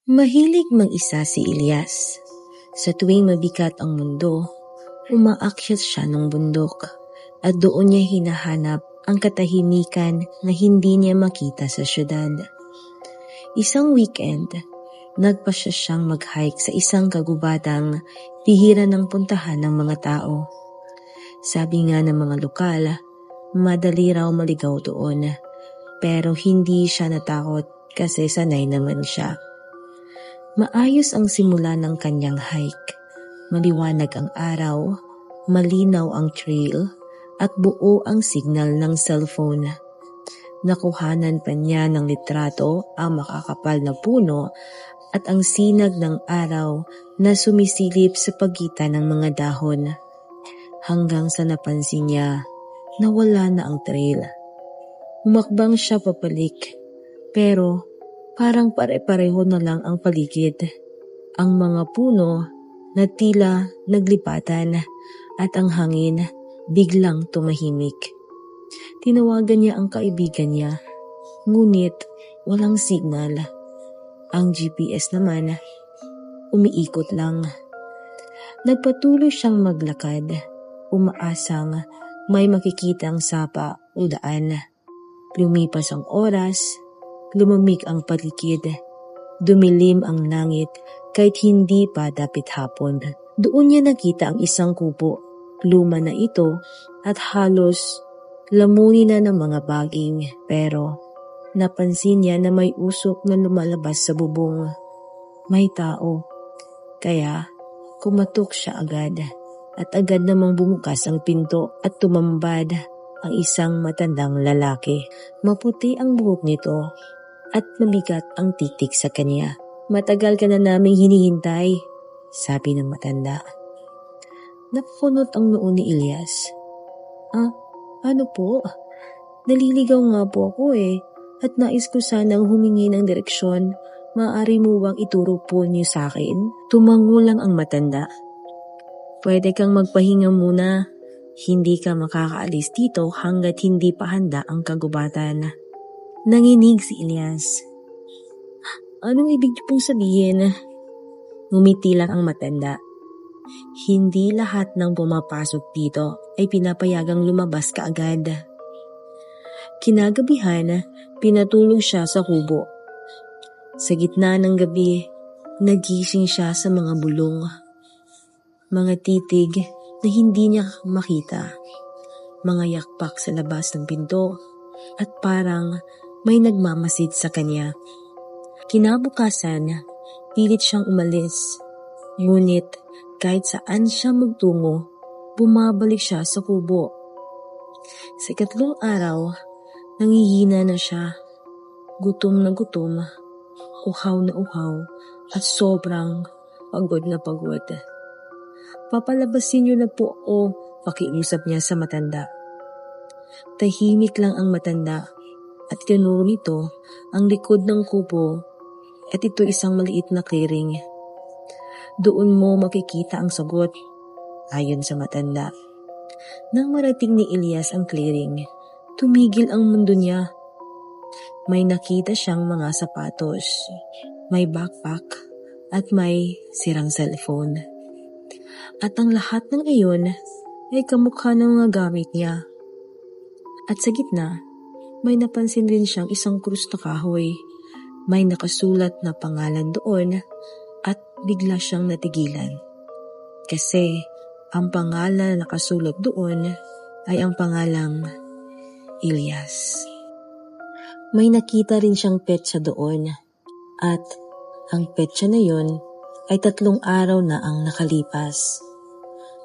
Mahilig mag-isa si Elias. Sa tuwing mabigat ang mundo, umaakyat siya ng bundok at doon niya hinahanap ang katahimikan na hindi niya makita sa syudad. Isang weekend, nagpasya siyang mag-hike sa isang kagubatang bihira ng puntahan ng mga tao. Sabi nga ng mga lokal, madali raw maligaw doon, pero hindi siya natakot kasi sanay naman siya. Maayos ang simula ng kanyang hike. Maliwanag ang araw, malinaw ang trail, at buo ang signal ng cellphone. Nakuhanan pa niya ng litrato ang makakapal na puno at ang sinag ng araw na sumisilip sa pagitan ng mga dahon. Hanggang sa napansin niya na wala na ang trail. Humakbang siya papalik, pero parang pare-pareho na lang ang paligid. Ang mga puno na tila naglipatan at ang hangin biglang tumahimik. Tinawagan niya ang kaibigan niya, ngunit walang signal. Ang GPS naman, umiikot lang. Nagpatuloy siyang maglakad, umaasang may makikitang sapa o daan. Lumipas ang oras, lumamig ang paligid. Dumilim ang langit kahit hindi pa dapit hapon. Doon niya nakita ang isang kubo. Luma na ito at halos lamunin na ng mga baging. Pero napansin niya na may usok na lumalabas sa bubong. May tao. Kaya kumatok siya agad. At agad namang bumukas ang pinto at tumambad ang isang matandang lalaki. Maputi ang buhok nito at mabigat ang titik sa kanya. "Matagal ka na naming hinihintay," sabi ng matanda. Napakunot ang noo ni Elias. Ano po? Naliligaw nga po ako at nais ko sanang humingi ng direksyon. Maaari mo bang ituro po niyo sa akin? Tumango lang ang matanda. "Pwede kang magpahinga muna. Hindi ka makakaalis dito hanggat hindi pa handa ang kagubatan." Nanginig si Elias. "Anong ibig niyo pong sabihin?" Ngumiti lang ang matanda. "Hindi lahat ng pumapasok dito ay pinapayagang lumabas kaagad." Kinagabihan, pinatulog siya sa kubo. Sa gitna ng gabi, nagising siya sa mga bulong. Mga titig na hindi niya makita. Mga yakpak sa labas ng pinto at parang may nagmamasid sa kanya. Kinabukasan, pilit siyang umalis. Ngunit kahit saan siya magtungo, bumabalik siya sa kubo. Sa ikatlong araw, nangihina na siya. Gutom na gutom, uhaw na uhaw, at sobrang pagod na pagod. "Papalabasin niyo na po ako," pakiusap niya sa matanda. Tahimik lang ang matanda at tinuro nito ang likod ng kubo at ito isang maliit na clearing. "Doon mo makikita ang sagot," ayon sa matanda. Nang marating ni Elias ang clearing, tumigil ang mundo niya. May nakita siyang mga sapatos, may backpack at may sirang cellphone. At ang lahat ng iyon ay kamukha ng mga gamit niya. At sa gitna, may napansin din siyang isang krus na kahoy. May nakasulat na pangalan doon at bigla siyang natigilan. Kasi ang pangalan na nakasulat doon ay ang pangalang Elias. May nakita rin siyang petsa doon at ang petsa na yon ay 3 araw na ang nakalipas.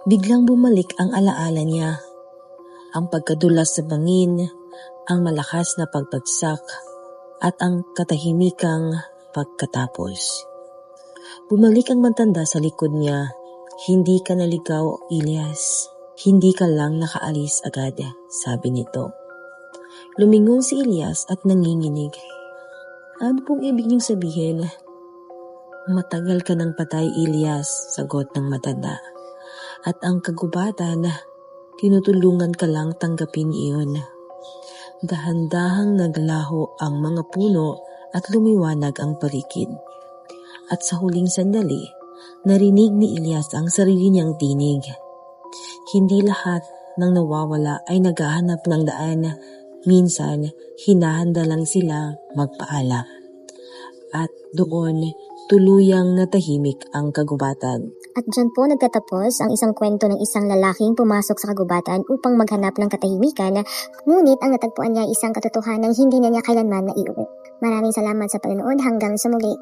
Biglang bumalik ang alaala niya. Ang pagkadulas sa bangin, ang malakas na pagbagsak, at ang katahimikang pagkatapos. Bumalik ang matanda sa likod niya. "Hindi ka naligaw, Elias. Hindi ka lang nakaalis agad," sabi nito. Lumingon si Elias at nanginginig. "Ano pong ibig niyong sabihin?" "Matagal ka ng patay, Elias," sagot ng matanda. "At ang kagubatan, tinutulungan ka lang tanggapin iyon." Dahan-dahang naglaho ang mga puno at lumiwanag ang paligid. At sa huling sandali, narinig ni Elias ang sarili niyang tinig. Hindi lahat ng nawawala ay naghahanap ng daan. Minsan, hinahanda lang sila magpaalam. At doon, tuluyang natahimik ang kagubatan. At dyan po nagtatapos ang isang kwento ng isang lalaking pumasok sa kagubatan upang maghanap ng katahimikan, ngunit ang natagpuan niya ay isang katotohanang hindi na niya kailanman naiuwi. Maraming salamat sa panonood, hanggang sa muli.